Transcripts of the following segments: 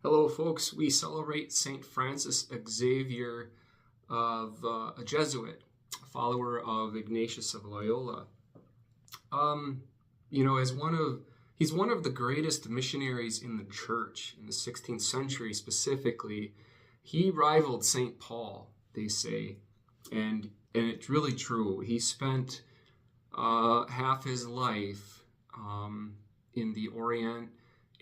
Hello, folks. We celebrate St. Francis Xavier of a Jesuit, a follower of Ignatius of Loyola. He's one of the greatest missionaries in the church in the 16th century specifically. He rivaled St. Paul, they say, and it's really true. He spent half his life in the Orient,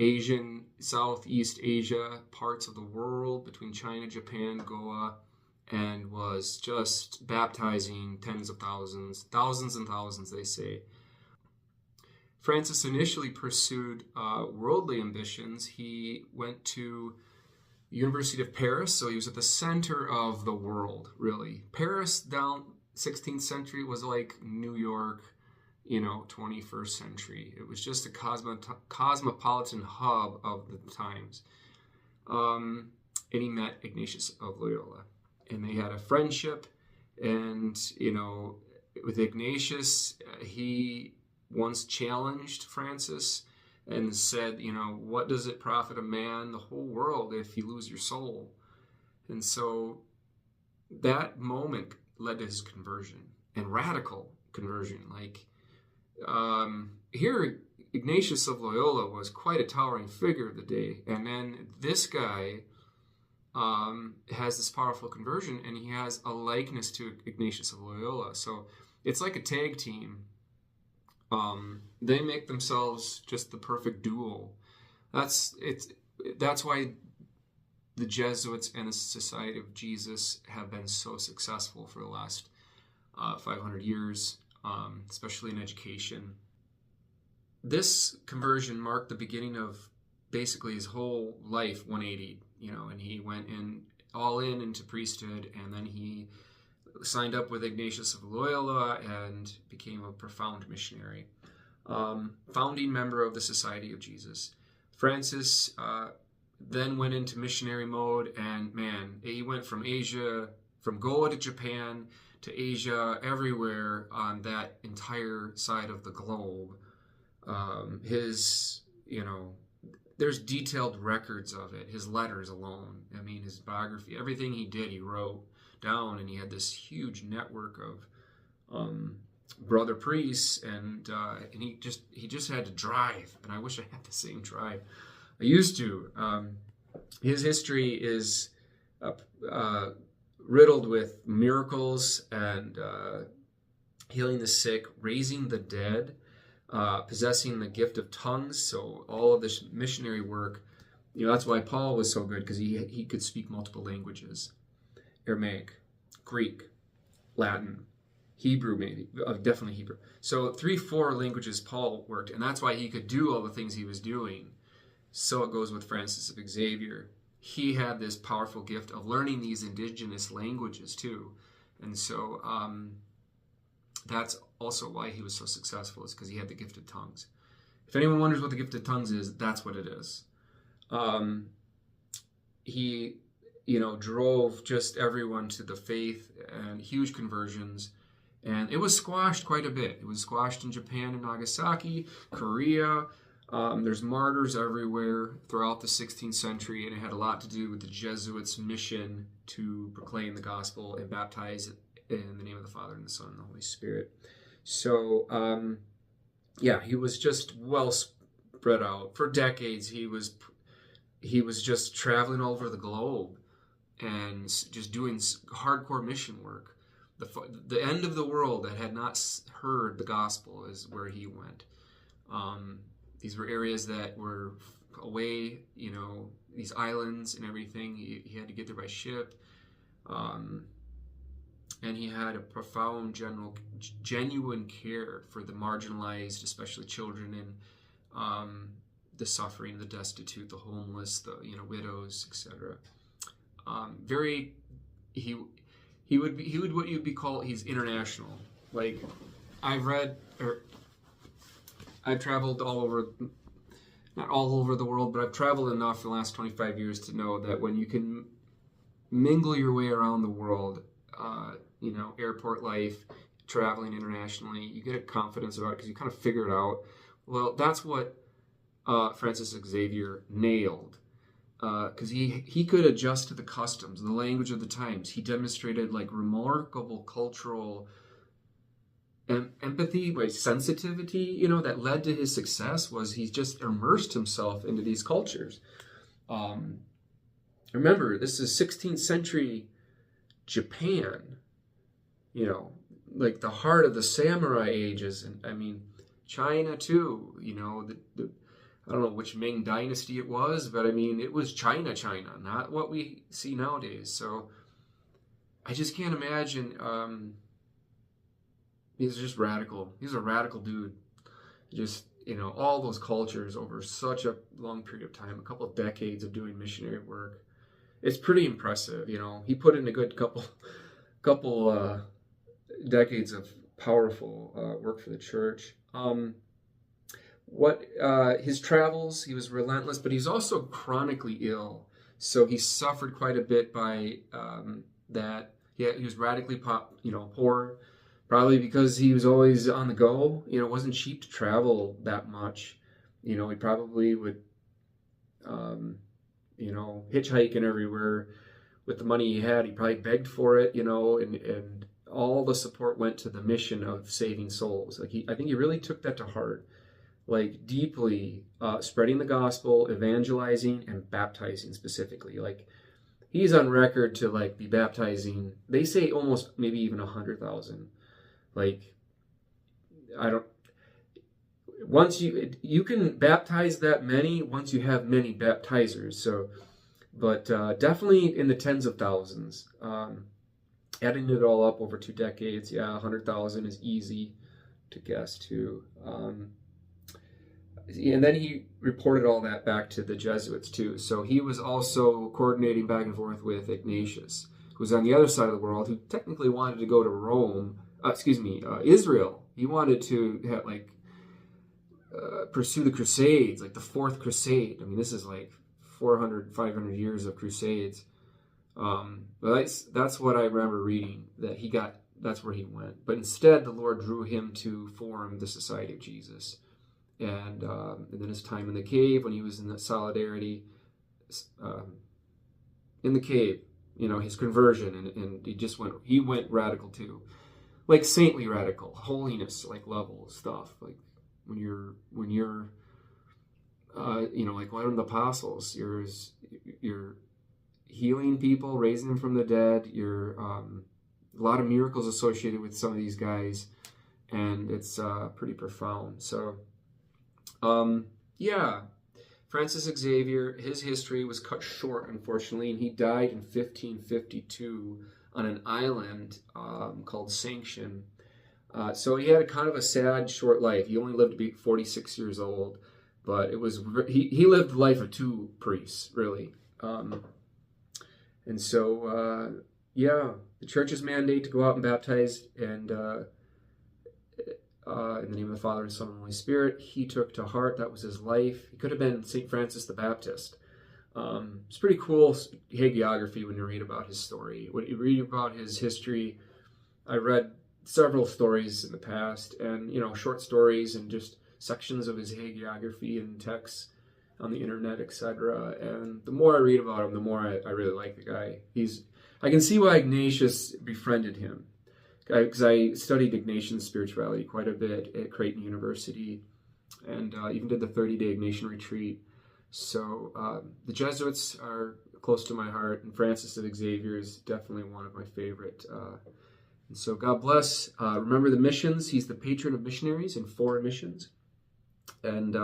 Asian, Southeast Asia parts of the world, between China, Japan, Goa, and was just baptizing tens of thousands and thousands, they say. Francis initially pursued worldly ambitions. He went to the University of Paris, so he was at the center of the world, really. Paris, down 16th century, was like New York, 21st century. It was just a cosmopolitan hub of the times. And he met Ignatius of Loyola. And they had a friendship. And, with Ignatius, he once challenged Francis and said, what does it profit a man, the whole world, if you lose your soul? And so that moment led to his conversion, and radical conversion. Here, Ignatius of Loyola was quite a towering figure of the day, and then this guy has this powerful conversion, and he has a likeness to Ignatius of Loyola. So it's like a tag team. They make themselves just the perfect duo. That's why the Jesuits and the Society of Jesus have been so successful for the last 500 years. Especially in education. This conversion marked the beginning of basically his whole life 180, and he went all into priesthood, and then he signed up with Ignatius of Loyola and became a profound missionary. Founding member of the Society of Jesus. Francis then went into missionary mode, and he went from Goa to Japan, to Asia, everywhere on that entire side of the globe. There's detailed records of it, his letters alone. His biography, everything he did, he wrote down, and he had this huge network of brother priests, and he just had to drive, and I wish I had the same drive I used to. His history is riddled with miracles and healing the sick, raising the dead, possessing the gift of tongues. So all of this missionary work, that's why Paul was so good, because he could speak multiple languages: Aramaic, Greek, Latin, Hebrew, maybe, definitely Hebrew. So 3-4 languages Paul worked, and that's why he could do all the things he was doing. So it goes with Francis of Xavier. He had this powerful gift of learning these indigenous languages too. And so that's also why he was so successful, is because he had the gift of tongues. If anyone wonders what the gift of tongues is, that's what it is. He, drove just everyone to the faith, and huge conversions. And it was squashed quite a bit. It was squashed in Japan and Nagasaki, Korea. There's martyrs everywhere throughout the 16th century, and it had a lot to do with the Jesuits' mission to proclaim the gospel and baptize in the name of the Father and the Son and the Holy Spirit. So, he was just well spread out. For decades, he was just traveling all over the globe and just doing hardcore mission work. The end of the world that had not heard the gospel is where he went. These were areas that were away, these islands and everything. He had to get there by ship. And he had a profound genuine care for the marginalized, especially children, and the suffering, the destitute, the homeless, the widows, etc. He would what you'd be called, he's international. Like, I've traveled not all over the world, but I've traveled enough for the last 25 years to know that when you can mingle your way around the world, airport life, traveling internationally, you get a confidence about it because you kind of figure it out. Well, that's what Francis Xavier nailed. because he could adjust to the customs, the language of the times. He demonstrated like remarkable cultural empathy, like sensitivity, that led to his success. Was he just immersed himself into these cultures. Remember, this is 16th century Japan, like the heart of the samurai ages, and I mean China too. I don't know which Ming dynasty it was, but I mean it was China, not what we see nowadays. So I just can't imagine. He's just radical. He's a radical dude. Just all those cultures over such a long period of time, a couple of decades of doing missionary work. It's pretty impressive. He put in a good couple decades of powerful work for the church. His travels, he was relentless, but he's also chronically ill. So he suffered quite a bit by that. Yeah, he was radically poor, probably because he was always on the go. It wasn't cheap to travel that much. He probably would, hitchhiking everywhere with the money he had. He probably begged for it, and all the support went to the mission of saving souls. I think he really took that to heart, like deeply spreading the gospel, evangelizing, and baptizing specifically. Like he's on record to be baptizing. They say almost maybe even 100,000. Once you can baptize that many once you have many baptizers. So, but definitely in the tens of thousands. Adding it all up over 2 decades, 100,000 is easy to guess too. And then he reported all that back to the Jesuits too. So he was also coordinating back and forth with Ignatius, who was on the other side of the world, who technically wanted to go to Israel. He wanted to pursue the Crusades, like the Fourth Crusade. I mean, this is like 400, 500 years of Crusades. But that's what I remember reading, that's where he went. But instead, the Lord drew him to form the Society of Jesus. And then his time in the cave, when he was in that solidarity in the cave, his conversion, and he went radical too, like saintly radical, holiness, like level stuff, like when you're like one of the apostles, you're healing people, raising them from the dead. You're a lot of miracles associated with some of these guys, and it's pretty profound. So Francis Xavier, his history was cut short, unfortunately, and he died in 1552 on an island called Sanction. So he had a kind of a sad, short life. He only lived to be 46 years old, but he lived the life of 2 priests, really. And so, the church's mandate to go out and baptize, and in the name of the Father, and Son, and Holy Spirit, he took to heart. That was his life. He could have been St. Francis the Baptist. It's pretty cool hagiography when you read about his story. When you read about his history, I read several stories in the past, and short stories and just sections of his hagiography and texts on the internet, etc. And the more I read about him, the more I really like the guy. I can see why Ignatius befriended him, because I studied Ignatian spirituality quite a bit at Creighton University, and even did the 30-day Ignatian retreat. So the Jesuits are close to my heart, and Francis of Xavier is definitely one of my favorite. And so God bless. Remember the missions. He's the patron of missionaries and foreign missions. And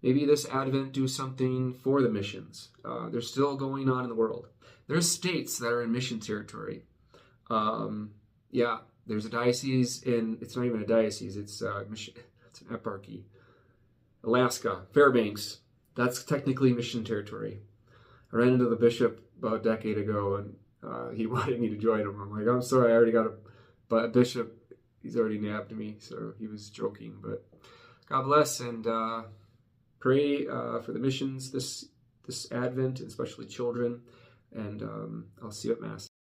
maybe this Advent do something for the missions. They're still going on in the world. There's states that are in mission territory. There's a diocese it's not even a diocese, it's an eparchy. Alaska, Fairbanks, that's technically mission territory. I ran into the bishop about a decade ago, and he wanted me to join him. I'm like, I'm sorry, I already got a bishop. He's already nabbed me, so he was joking. But God bless, and pray for the missions this Advent, especially children. And I'll see you at Mass.